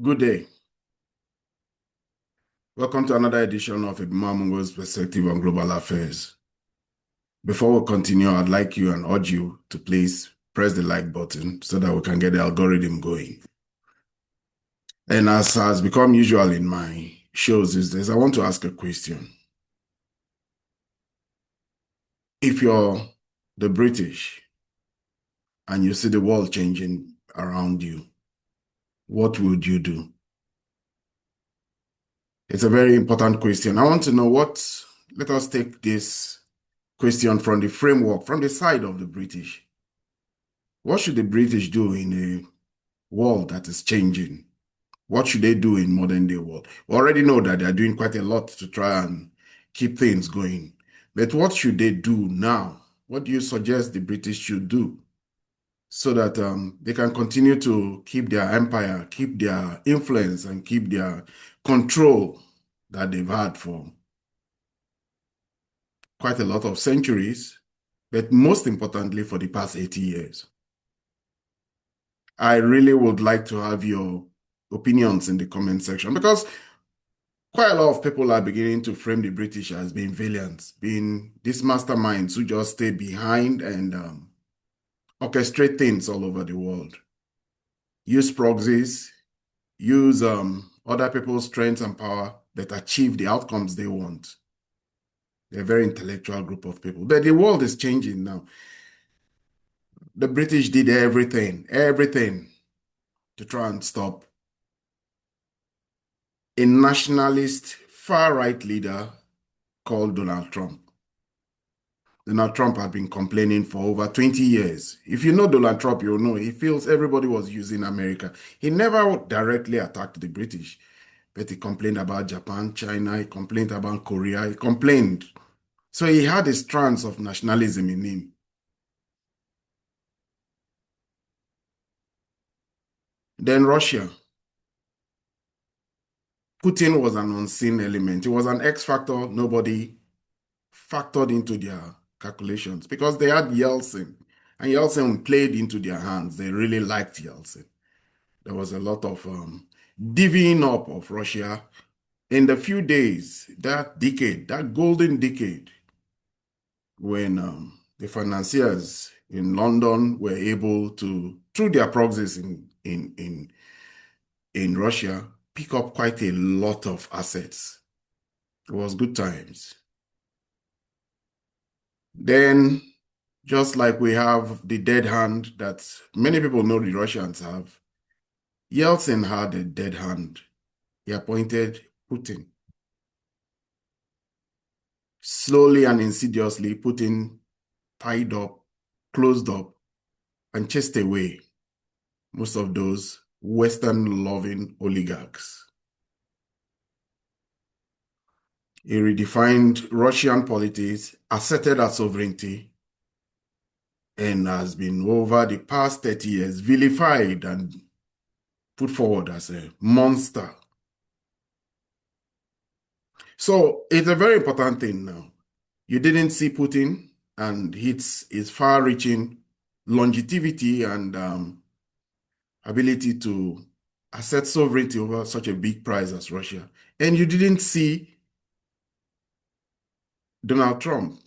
Good day. Welcome to another edition of Ibimamungo's Perspective on Global Affairs. Before we continue, I'd like you and urge you to please press the like button so that we can get the algorithm going. And as has become usual in my shows these days, I want to ask a question. If you're the British and you see the world changing around you, what would you do? It's a very important question. I want to know let us take this question from the framework, from the side of the British. What should the British do in a world that is changing? What should they do in modern day world? We already know that they're doing quite a lot to try and keep things going. But what should they do now? What do you suggest the British should do so that they can continue to keep their empire, keep their influence, and keep their control that they've had for quite a lot of centuries, but most importantly for the past 80 years? I really would like to have your opinions in the comment section because quite a lot of people are beginning to frame the British as being villains, being these masterminds who just stay behind and orchestrate things all over the world. Use proxies, use other people's strength and power that achieve the outcomes they want. They're a very intellectual group of people. But the world is changing now. The British did everything to try and stop a nationalist far-right leader called Donald Trump. Donald Trump had been complaining for over 20 years. If you know Donald Trump, you'll know he feels everybody was using America. He never directly attacked the British, but he complained about Japan, China, he complained about Korea, he complained. So he had a strands of nationalism in him. Then Russia. Putin was an unseen element. He was an X factor nobody factored into their calculations because they had Yeltsin, and Yeltsin played into their hands. They really liked Yeltsin. There was a lot of divvying up of Russia in the few days, that decade, that golden decade, when the financiers in London were able to, through their proxies in Russia, pick up quite a lot of assets. It was good times. Then, just like we have the dead hand that many people know the Russians have, Yeltsin had a dead hand. He appointed Putin. Slowly and insidiously, Putin tied up, closed up, and chased away most of those Western-loving oligarchs. He redefined Russian politics, asserted our sovereignty, and has been, over the past 30 years, vilified and put forward as a monster. So it's a very important thing now. You didn't see Putin and his far-reaching longevity and ability to assert sovereignty over such a big prize as Russia. And you didn't see Donald Trump,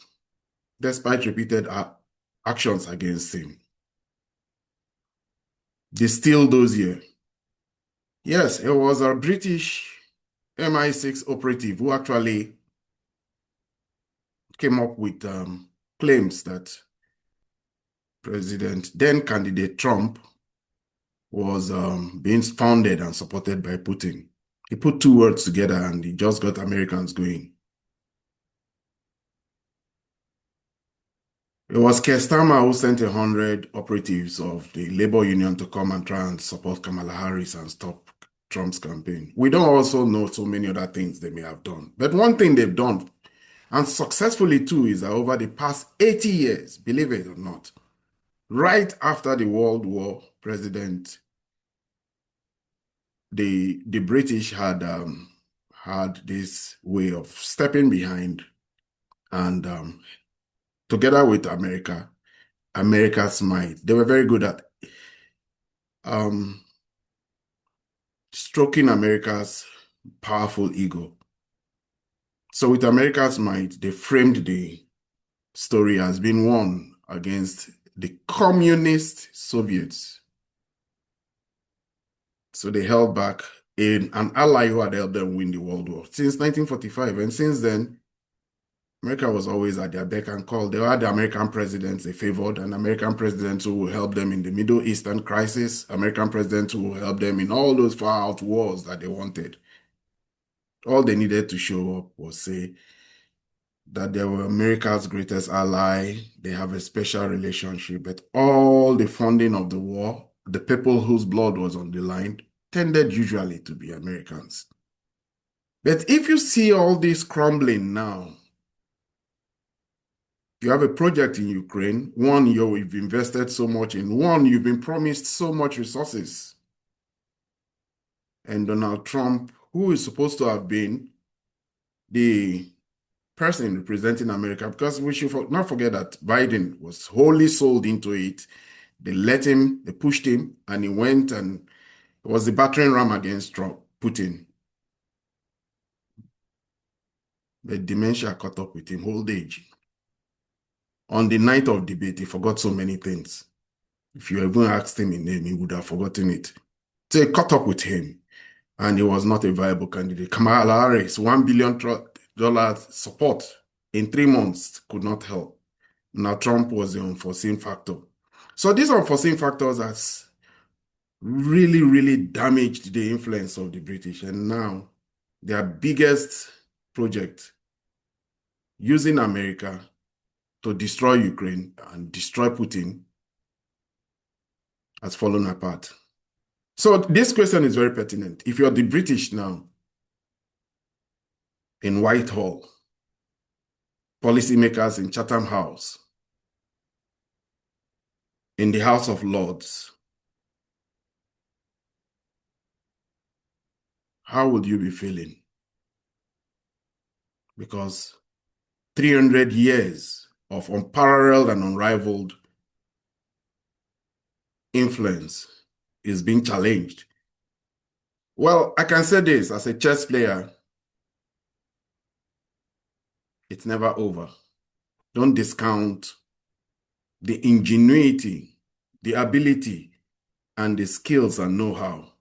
despite repeated actions against him. The Steele dossier. Yes, it was a British MI6 operative who actually came up with claims that then candidate Trump was being founded and supported by Putin. He put two words together and he just got Americans going. It was Keir Starmer who sent 100 operatives of the labor union to come and try and support Kamala Harris and stop Trump's campaign. We don't also know so many other things they may have done. But one thing they've done, and successfully too, is that over the past 80 years, believe it or not, right after the World War, the British had this way of stepping behind and together with America's might, they were very good at stroking America's powerful ego. So with America's might, they framed the story as being won against the communist Soviets. So they held back an ally who had helped them win the World War since 1945. And since then, America was always at their beck and call. They had the American presidents they favored, and American presidents who will help them in the Middle Eastern crisis, American presidents who will help them in all those far-out wars that they wanted. All they needed to show up was say that they were America's greatest ally, they have a special relationship, but all the funding of the war, the people whose blood was on the line, tended usually to be Americans. But if you see all this crumbling now, you have a project in Ukraine, one you've invested so much in, one you've been promised so much resources. And Donald Trump, who is supposed to have been the person representing America, because we should not forget that Biden was wholly sold into it. They let him, they pushed him, and he went and was the battering ram against Putin. But dementia caught up with him, old age. On the night of debate, he forgot so many things. If you even asked him his name, he would have forgotten it. So it caught up with him, and he was not a viable candidate. Kamala Harris, $1 billion support in 3 months could not help. Now Trump was the unforeseen factor. So these unforeseen factors has really, really damaged the influence of the British. And now their biggest project, using America to destroy Ukraine and destroy Putin, has fallen apart. So this question is very pertinent. If you're the British now, in Whitehall, policymakers in Chatham House, in the House of Lords, how would you be feeling? Because 300 years of unparalleled and unrivaled influence is being challenged. Well, I can say this, as a chess player, it's never over. Don't discount the ingenuity, the ability, and the skills and know-how,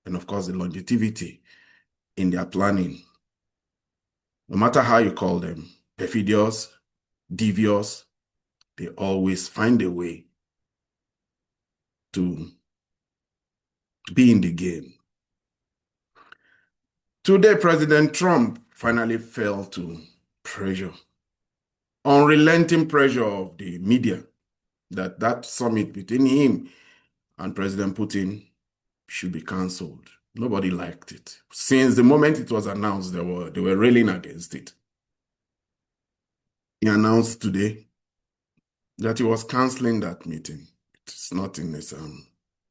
and of course the longevity in their planning. No matter how you call them, perfidious, devious, they always find a way to be in the game. Today, President Trump finally fell to pressure, unrelenting pressure of the media, that summit between him and President Putin should be cancelled. Nobody liked it. Since the moment it was announced, they were railing against it. He announced today that he was cancelling that meeting. It's not in his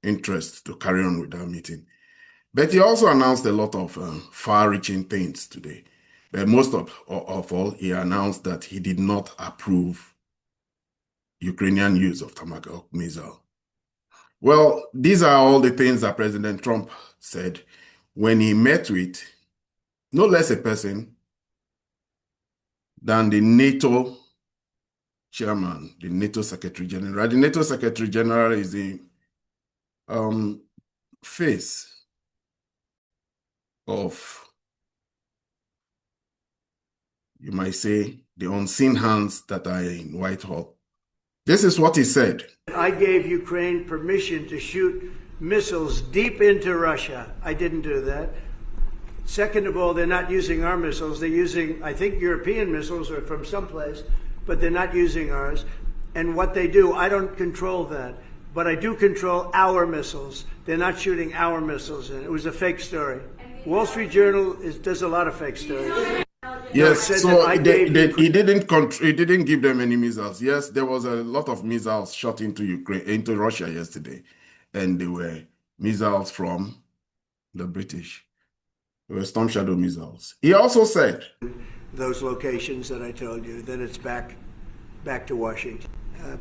interest to carry on with that meeting. But he also announced a lot of far-reaching things today. But most of all, he announced that he did not approve Ukrainian use of Tomahawk missile. Well, these are all the things that President Trump said when he met with no less a person than the NATO chairman, the NATO Secretary General. The NATO Secretary General is the face of, you might say, the unseen hands that are in Whitehall. This is what he said. I gave Ukraine permission to shoot missiles deep into Russia. I didn't do that. Second of all, they're not using our missiles. They're using, I think, European missiles or from someplace, but they're not using ours. And what they do, I don't control that. But I do control our missiles. They're not shooting our missiles. And it was a fake story. Wall Street Journal does a lot of fake stories. Yes, so he didn't give them any missiles. Yes, there was a lot of missiles shot into Russia yesterday, and they were missiles from the British. They were Storm Shadow missiles. He also said those locations that I told you, then it's back to Washington.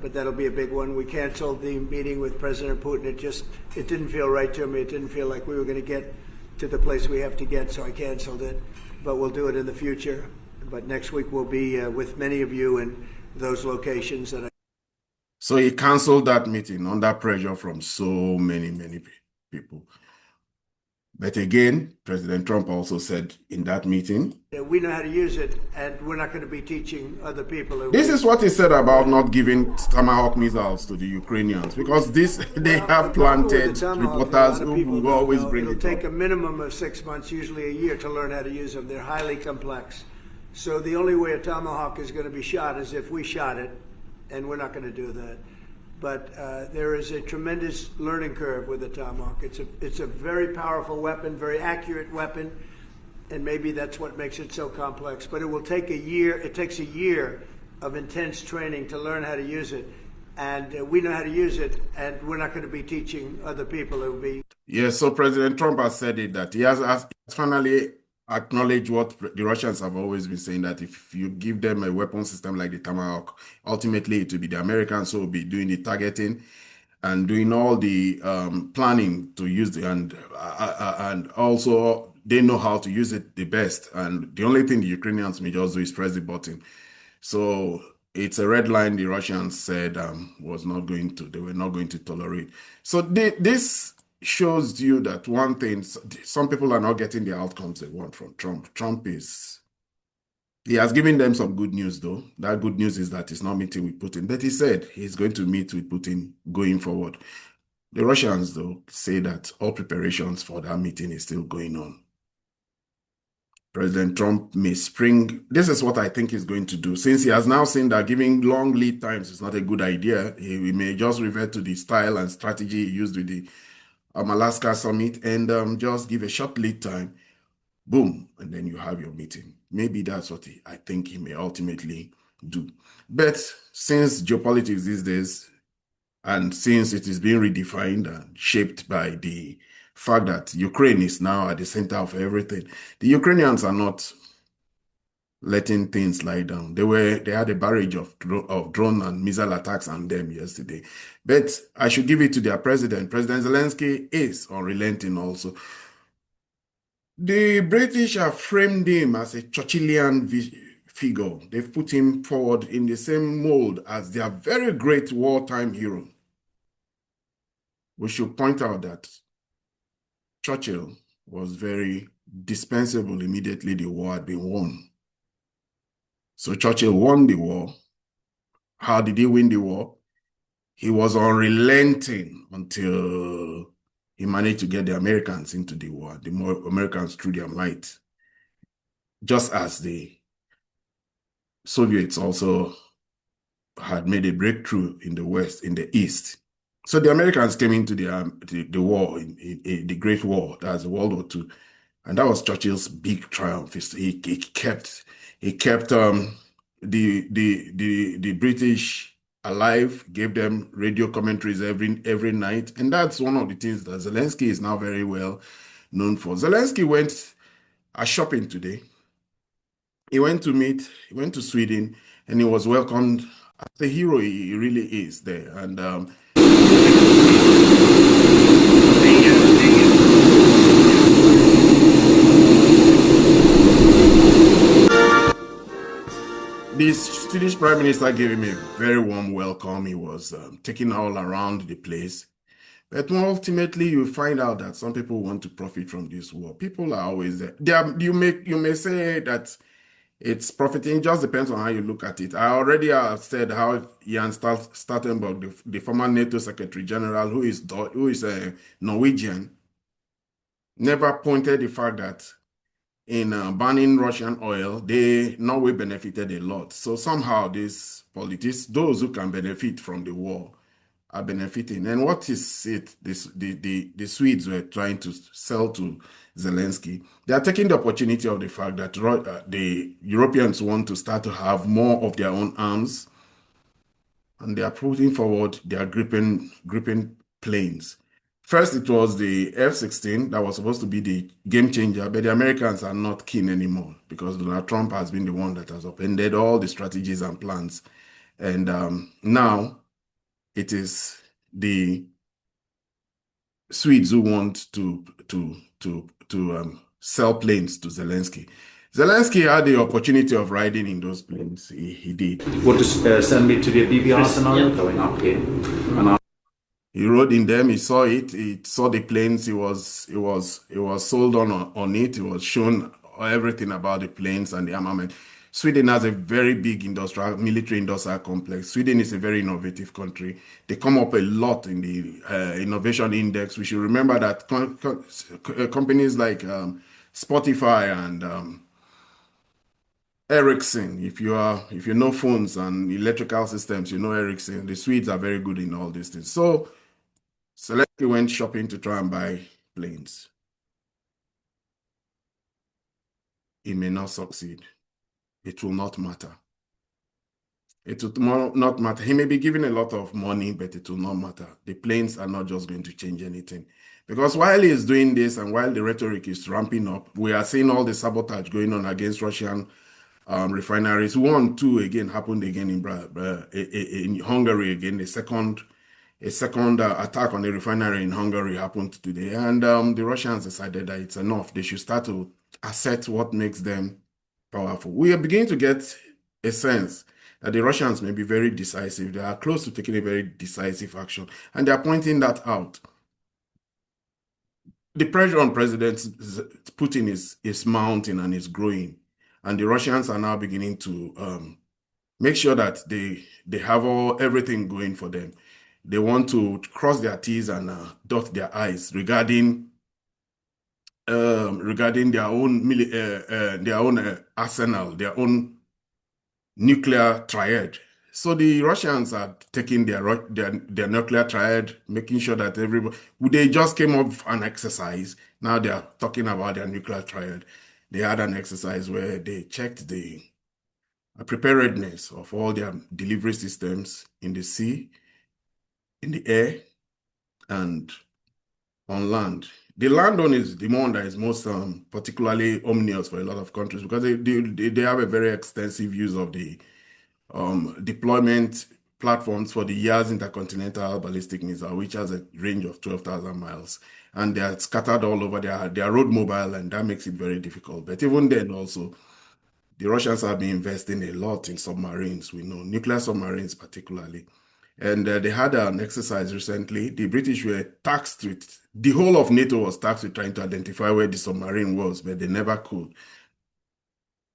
but that'll be a big one. We canceled the meeting with President Putin. It didn't feel right to me. It didn't feel like we were going to get to the place we have to get, so I canceled it. But we'll do it in the future. But next week we'll be with many of you in those locations. So he canceled that meeting under pressure from so many people. But again, President Trump also said in that meeting, we know how to use it, and we're not going to be teaching other people. This is what he said about not giving Tomahawk missiles to the Ukrainians, because they have planted reporters who will always bring it up. It'll take a minimum of 6 months, usually a year, to learn how to use them. They're highly complex. So the only way a Tomahawk is going to be shot is if we shot it, and we're not going to do that. But there is a tremendous learning curve with the Tomahawk. It's a very powerful weapon, very accurate weapon, and maybe that's what makes it so complex. But it will take a year. It takes a year of intense training to learn how to use it, and we know how to use it, and we're not going to be teaching other people. It will be. Yes, so President Trump has said it, that he has finally acknowledge what the Russians have always been saying, that if you give them a weapon system like the Tomahawk, ultimately it will be the Americans who will be doing the targeting and doing all the planning to use the, and also they know how to use it the best. And the only thing the Ukrainians may just do is press the button. So it's a red line the Russians said they were not going to tolerate. So this shows you that one thing, some people are not getting the outcomes they want from Trump. He has given them some good news, though. That good news is that he's not meeting with Putin, but he said he's going to meet with Putin going forward. The Russians, though, say that all preparations for that meeting is still going on. President Trump may spring. This is what I think he's going to do. Since he has now seen that giving long lead times is not a good idea, he may just revert to the style and strategy he used with the Alaska summit and just give a short lead time, boom, and then you have your meeting. Maybe that's what I think he may ultimately do. But since geopolitics these days, and since it is being redefined and shaped by the fact that Ukraine is now at the center of everything, the Ukrainians are not letting things lie down. They had a barrage of drone and missile attacks on them yesterday. But I should give it to their president. President Zelensky is unrelenting also. The British have framed him as a Churchillian figure. They've put him forward in the same mold as their very great wartime hero. We should point out that Churchill was very dispensable immediately the war had been won. So Churchill won the war. How did he win the war? He was unrelenting until he managed to get the Americans into the war, the Americans through their might. Just as the Soviets also had made a breakthrough in the West, in the East. So the Americans came into the war, in the Great War, that's World War II. And that was Churchill's big triumph. He kept the British alive, gave them radio commentaries every night, and that's one of the things that Zelensky is now very well known for. Zelensky went shopping today. He went to Sweden, and he was welcomed as a hero. He really is there, and the Swedish Prime Minister gave him a very warm welcome. He was taken all around the place. But ultimately, you find out that some people want to profit from this war. People are always there. You may say that it's profiting. It just depends on how you look at it. I already have said how Jens Stoltenberg, the former NATO Secretary General, who is a Norwegian, never pointed the fact that in banning Russian oil, Norway benefited a lot. So somehow these politics, those who can benefit from the war, are benefiting. And what is it the Swedes were trying to sell to Zelensky? They are taking the opportunity of the fact that the Europeans want to start to have more of their own arms, and they are putting forward their gripping planes. First, it was the F-16 that was supposed to be the game changer, but the Americans are not keen anymore because Donald Trump has been the one that has upended all the strategies and plans And now it is the Swedes who want to sell planes to Zelensky. Zelensky had the opportunity of riding in those planes. He did. Want to send me to the BBR scenario going up here? And He rode in them. He saw it. He saw the planes. He was sold on it. He was shown everything about the planes and the armament. Sweden has a very big military industrial complex. Sweden is a very innovative country. They come up a lot in the innovation index. We should remember that companies like Spotify and Ericsson, if you know phones and electrical systems, you know Ericsson. The Swedes are very good in all these things. So Zelensky went shopping to try and buy planes. He may not succeed. It will not matter. It will not matter. He may be given a lot of money, but it will not matter. The planes are not just going to change anything. Because while he is doing this and while the rhetoric is ramping up, we are seeing all the sabotage going on against Russian refineries. One, two, again, happened again in Hungary again. A second attack on the refinery in Hungary happened today, and the Russians decided that it's enough. They should start to assert what makes them powerful. We are beginning to get a sense that the Russians may be very decisive. They are close to taking a very decisive action, and they are pointing that out. The pressure on President Putin is mounting and is growing, and the Russians are now beginning to make sure that they have everything going for them. They want to cross their T's and dot their I's regarding their own arsenal, their own nuclear triad. So the Russians are taking their nuclear triad, making sure that they just came off an exercise. Now they are talking about their nuclear triad. They had an exercise where they checked the preparedness of all their delivery systems in the sea, in the air, and on land. The land one is the one that is most particularly ominous for a lot of countries because they have a very extensive use of the deployment platforms for the YAS intercontinental ballistic missile, which has a range of 12,000 miles. And they are scattered all over. They are road mobile, and that makes it very difficult. But even then also, the Russians have been investing a lot in submarines, we know, nuclear submarines particularly. And they had an exercise recently. The British were tasked with, the whole of NATO was tasked with trying to identify where the submarine was, but they never could.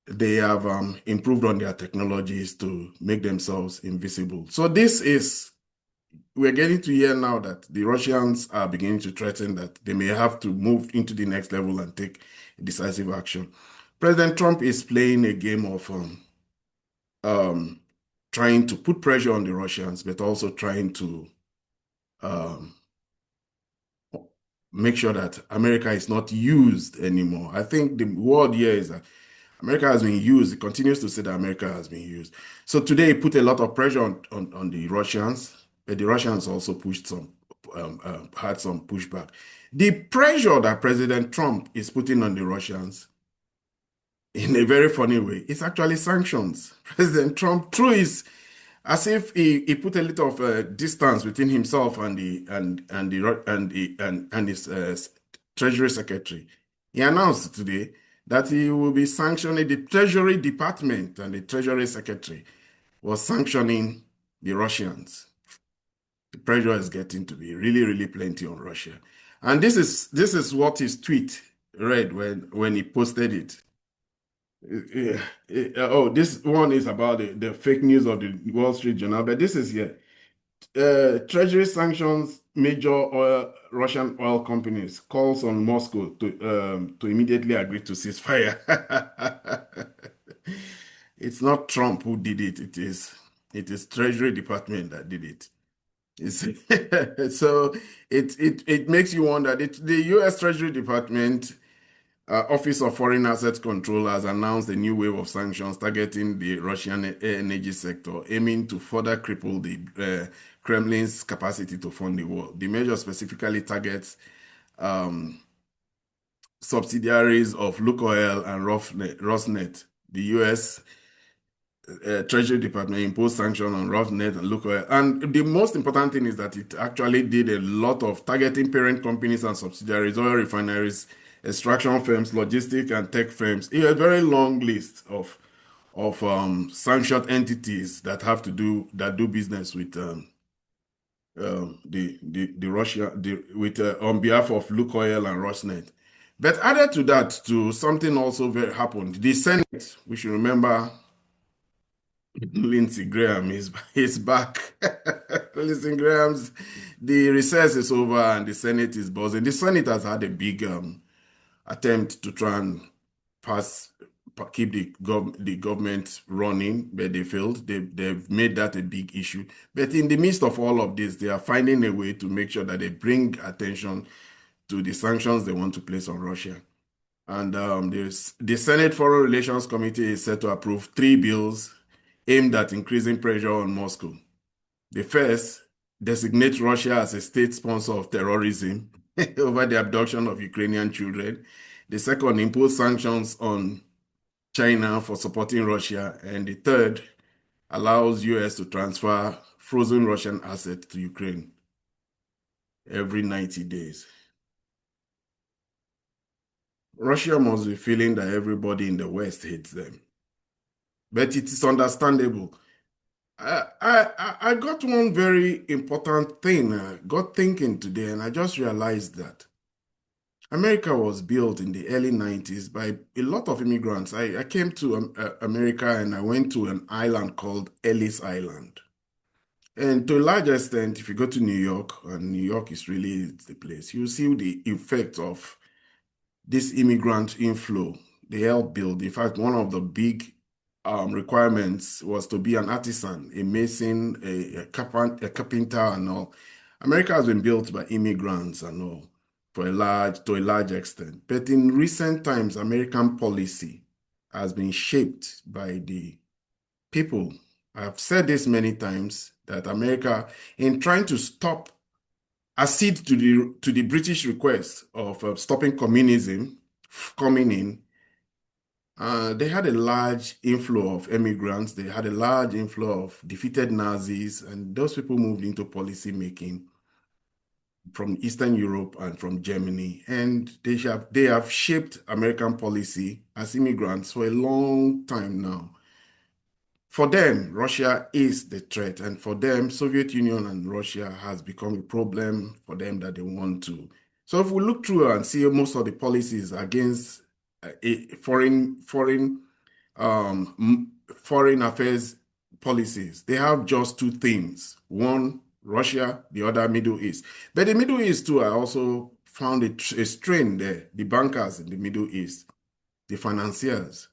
They have improved on their technologies to make themselves invisible. So we're getting to hear now that the Russians are beginning to threaten that they may have to move into the next level and take decisive action. President Trump is playing a game of trying to put pressure on the Russians, but also trying to make sure that America is not used anymore. I think the word here is that America has been used. It continues to say that America has been used. So today it put a lot of pressure on the Russians, but the Russians also had some pushback. The pressure that President Trump is putting on the Russians in a very funny way, it's actually sanctions. President Trump, through as if he put a little of distance between himself and his Treasury Secretary. He announced today that he will be sanctioning the Treasury Department, and the Treasury Secretary was sanctioning the Russians. The pressure is getting to be really, really plenty on Russia. And this is what his tweet read when he posted it. This one is about the fake news of the Wall Street Journal, but this is here. Treasury sanctions major Russian oil companies, calls on Moscow to immediately agree to ceasefire. It's not Trump who did it. It is Treasury Department that did it. So it makes you wonder. The U.S. Treasury Department Office of Foreign Assets Control has announced a new wave of sanctions targeting the Russian energy sector, aiming to further cripple the Kremlin's capacity to fund the war. The measure specifically targets subsidiaries of Lukoil and Rosneft. The U.S. Treasury Department imposed sanctions on Rosneft and Lukoil. And the most important thing is that it actually did a lot of targeting parent companies and subsidiaries, oil refineries, extraction firms, logistic and tech firms. A very long list of sanctioned entities that do business with the Russia with on behalf of Lukoil and Rosneft. But added to that, to something also very happened. The Senate, we should remember, Lindsey Graham is back. Lindsey Graham's the recess is over and the Senate is buzzing. The Senate has had a big attempt to try and keep the government running, but they failed. They've made that a big issue. But in the midst of all of this, they are finding a way to make sure that they bring attention to the sanctions they want to place on Russia. And the Senate Foreign Relations Committee is set to approve 3 bills aimed at increasing pressure on Moscow. The first, designate Russia as a state sponsor of terrorism over the abduction of Ukrainian children. The second, impose sanctions on China for supporting Russia. And the third, allows US to transfer frozen Russian assets to Ukraine every 90 days. Russia must be feeling that everybody in the West hates them. But it is understandable. I got one very important thing. I got thinking today, and I just realized that America was built in the early 90s by a lot of immigrants. I came to America and I went to an island called Ellis Island. And to a large extent, if you go to New York, and New York is really the place, you see the effect of this immigrant inflow. They helped build. In fact, one of the big requirements was to be an artisan, a mason, a carpenter, and all. America has been built by immigrants and all to a large extent. But in recent times, American policy has been shaped by the people. I've said this many times that America, in trying to accede to the British request of stopping communism coming in, they had a large inflow of immigrants. They had a large inflow of defeated Nazis, and those people moved into policy making from Eastern Europe and from Germany. And they have shaped American policy as immigrants for a long time now. For them, Russia is the threat, and for them, Soviet Union and Russia has become a problem for them that they want to. So if we look through and see most of the policies against foreign affairs policies, they have just 2 things. One, Russia, the other, Middle East. But the Middle East too, I also found a strain there. The bankers in the Middle East, the financiers,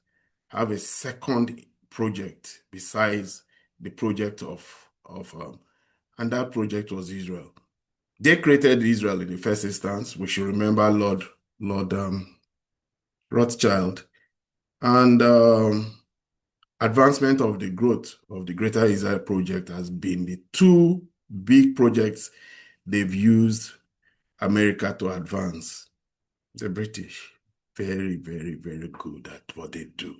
have a second project besides the project and that project was Israel. They created Israel in the first instance. We should remember Lord Rothschild, and advancement of the growth of the Greater Israel project has been the 2 big projects they've used America to advance. The British, very, very, very good at what they do.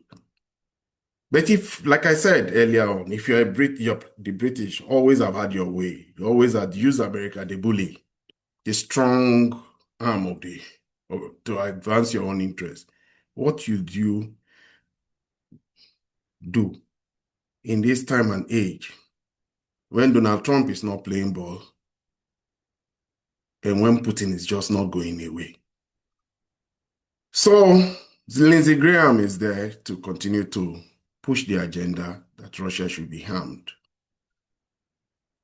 But if, like I said earlier on, if you're the British always have had your way. You always had used America, the bully, the strong arm to advance your own interests. What should you do in this time and age when Donald Trump is not playing ball and when Putin is just not going away? So Lindsey Graham is there to continue to push the agenda that Russia should be harmed.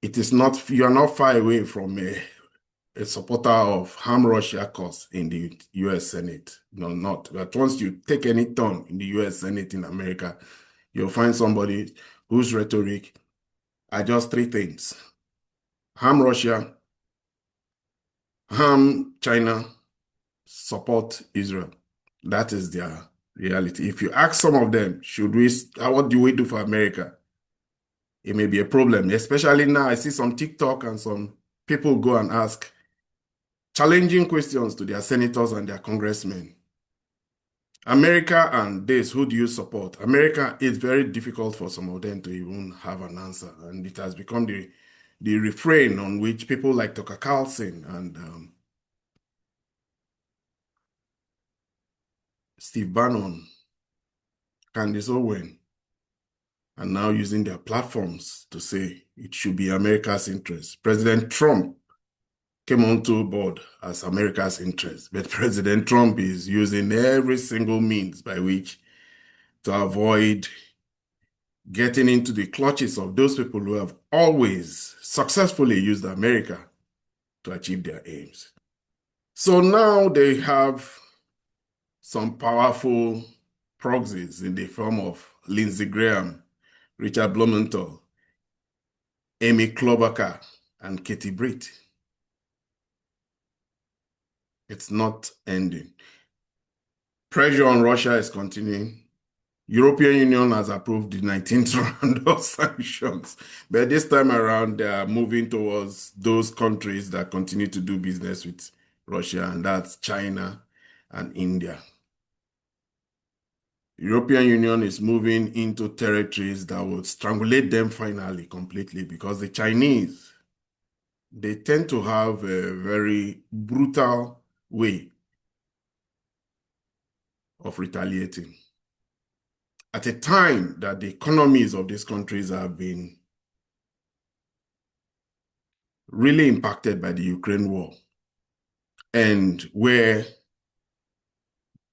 You are not far away from a supporter of harm Russia cause in the US Senate. No, not. But once you take any turn in the US Senate in America, you'll find somebody whose rhetoric are just 3 things: harm Russia, harm China, support Israel. That is their reality. If you ask some of them, what do we do for America? It may be a problem, especially now. I see some TikTok and some people go and ask challenging questions to their senators and their congressmen. America and this, who do you support? America, it's very difficult for some of them to even have an answer. And it has become the refrain on which people like Tucker Carlson and Steve Bannon, Candace Owen, are now using their platforms to say it should be America's interest. President Trump came onto board as America's interest, but President Trump is using every single means by which to avoid getting into the clutches of those people who have always successfully used America to achieve their aims. So now they have some powerful proxies in the form of Lindsey Graham, Richard Blumenthal, Amy Klobuchar, and Katie Britt. It's not ending. Pressure on Russia is continuing. European Union has approved the 19th round of sanctions, but this time around they are moving towards those countries that continue to do business with Russia, and that's China and India. European Union is moving into territories that will strangulate them finally completely, because the Chinese, they tend to have a very brutal way of retaliating. At a time that the economies of these countries have been really impacted by the Ukraine war, and where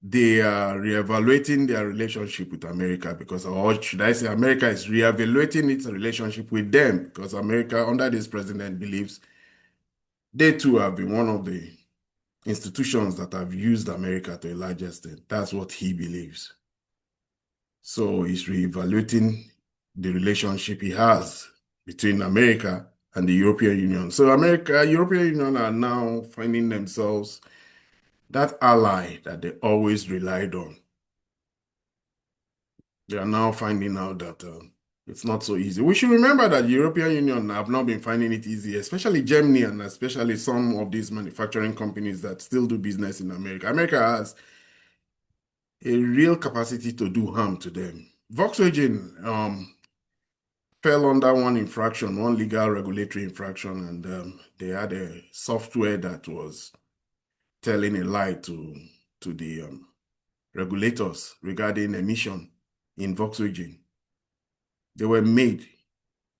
they are reevaluating their relationship with America, because, or should I say, America is reevaluating its relationship with them, because America, under this president, believes they too have been one of the institutions that have used America to a large extent. That's what he believes. So he's reevaluating the relationship he has between America and the European Union. So European Union are now finding themselves that ally that they always relied on. They are now finding out that it's not so easy. We should remember that the European Union have not been finding it easy, especially Germany and especially some of these manufacturing companies that still do business in America. America has a real capacity to do harm to them. Volkswagen fell under one infraction, one legal regulatory infraction, and they had a software that was telling a lie to the regulators regarding emission in Volkswagen. They were made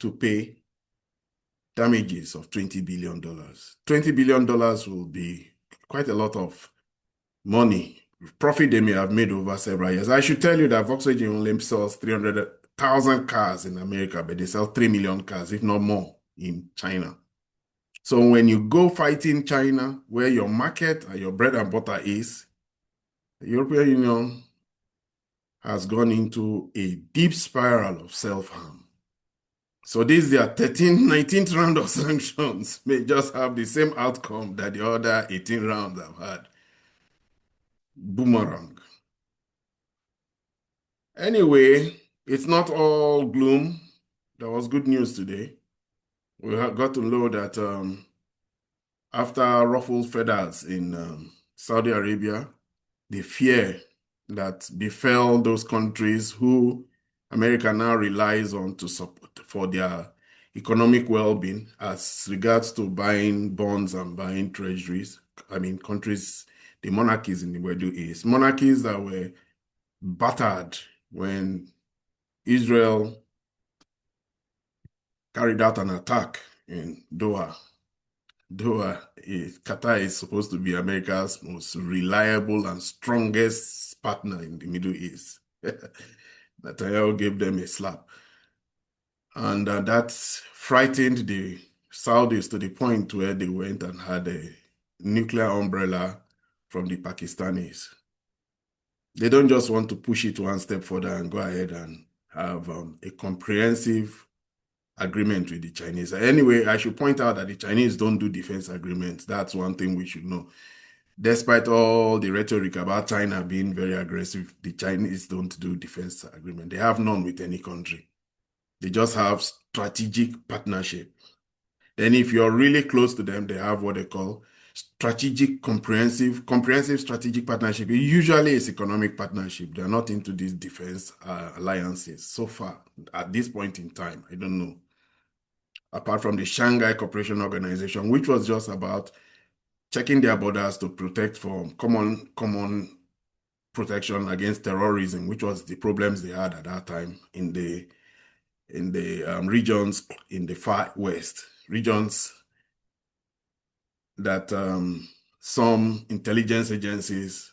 to pay damages of $20 billion. $20 billion will be quite a lot of money, profit they may have made over several years. I should tell you that Volkswagen only sells 300,000 cars in America, but they sell 3 million cars, if not more, in China. So when you go fighting China, where your market and your bread and butter is, the European Union has gone into a deep spiral of self-harm. So this, their 19th round of sanctions may just have the same outcome that the other 18 rounds have had. Boomerang. Anyway, it's not all gloom. There was good news today. We got to know that after ruffled feathers in Saudi Arabia, the fear that befell those countries who America now relies on to support for their economic well-being as regards to buying bonds and buying treasuries. I mean, countries, the monarchies in the Middle East, monarchies that were battered when Israel carried out an attack in Doha. Qatar is supposed to be America's most reliable and strongest partner in the Middle East. Netanyahu gave them a slap. And that frightened the Saudis to the point where they went and had a nuclear umbrella from the Pakistanis. They don't just want to push it one step further and go ahead and have a comprehensive agreement with the Chinese. Anyway, I should point out that the Chinese don't do defense agreements. That's one thing we should know. Despite all the rhetoric about China being very aggressive, the Chinese don't do defense agreement. They have none with any country. They just have strategic partnership. Then if you're really close to them, they have what they call strategic, comprehensive strategic partnership. It usually is economic partnership. They're not into these defense alliances so far at this point in time. I don't know. Apart from the Shanghai Cooperation Organization, which was just about checking their borders to protect from common protection against terrorism, which was the problems they had at that time in the regions in the far west, regions that some intelligence agencies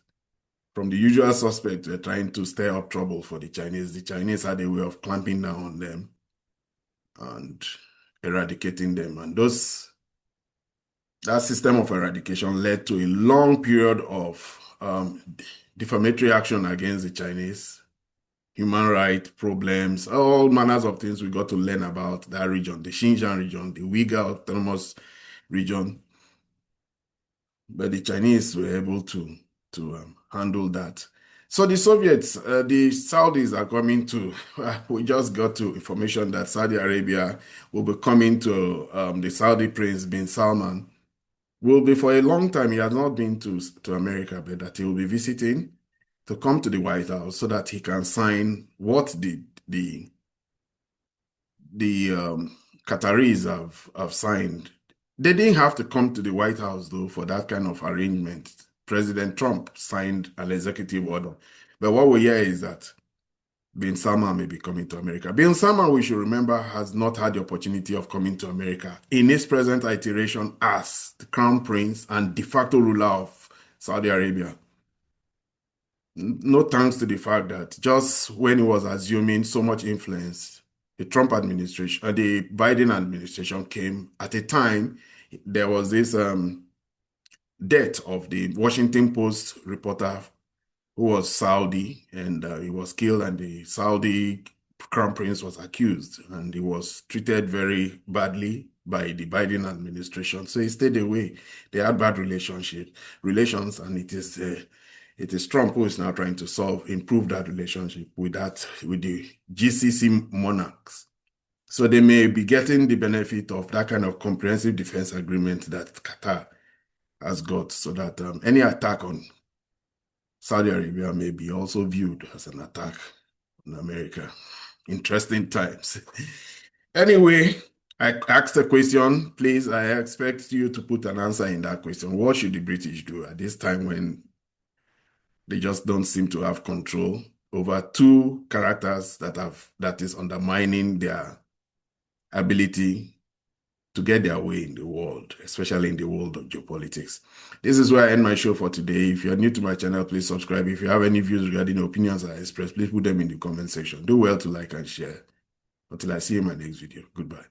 from the usual suspects were trying to stir up trouble for the Chinese. The Chinese had a way of clamping down on them and eradicating them. And that system of eradication led to a long period of defamatory action against the Chinese, human rights problems, all manners of things we got to learn about that region, the Xinjiang region, the Uyghur Autonomous region. But the Chinese were able to handle that. So the Soviets, the Saudis are coming to, we just got to information that Saudi Arabia will be coming to the Saudi Prince bin Salman. Will be for a long time. He has not been to America, but that he will be visiting to come to the White House so that he can sign what the Qataris have signed. They didn't have to come to the White House, though, for that kind of arrangement. President Trump signed an executive order. But what we hear is that bin Salman may be coming to America. Bin Salman, we should remember, has not had the opportunity of coming to America in his present iteration as the Crown Prince and de facto ruler of Saudi Arabia. No thanks to the fact that just when he was assuming so much influence, the Trump administration, the Biden administration came at a time there was this death of the Washington Post reporter who was Saudi, and he was killed, and the Saudi Crown Prince was accused, and he was treated very badly by the Biden administration. So he stayed away. They had bad relations, and it is Trump who is now trying to improve that relationship with the GCC monarchs. So they may be getting the benefit of that kind of comprehensive defense agreement that Qatar has got, so that any attack on Saudi Arabia may be also viewed as an attack on America. Interesting times. Anyway, I asked a question. Please, I expect you to put an answer in that question. What should the British do at this time when they just don't seem to have control over two characters that is undermining their ability to get their way in the world, especially in the world of geopolitics? This is where I end my show for today. If you're new to my channel, please subscribe. If you have any views regarding the opinions I express, please put them in the comment section. Do well to like and share. Until I see you in my next video. Goodbye.